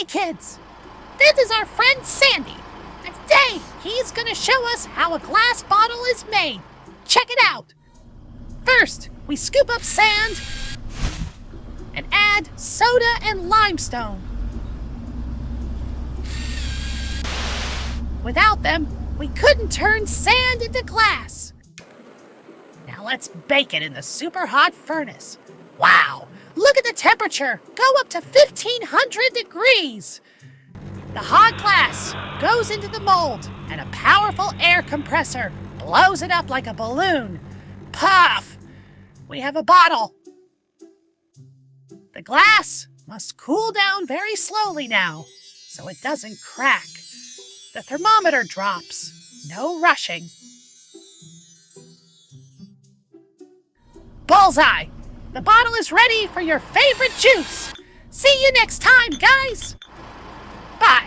kids! This is our friend Sandy, and today he's gonna show us how a glass bottle is made. Check it out! First, we scoop up sand and add soda and limestone. Without them, we couldn't turn sand into glass. Now let's bake it in the super hot furnace. Wow, look at the temperature, go up to 1500 degrees. The hot glass goes into the mold and a powerful air compressor blows it up like a balloon. Puff! We have a bottle. The glass must cool down very slowly now so it doesn't crack. The thermometer drops. No rushing. Bullseye! The bottle is ready for your favorite juice. See you next time, guys. Bye.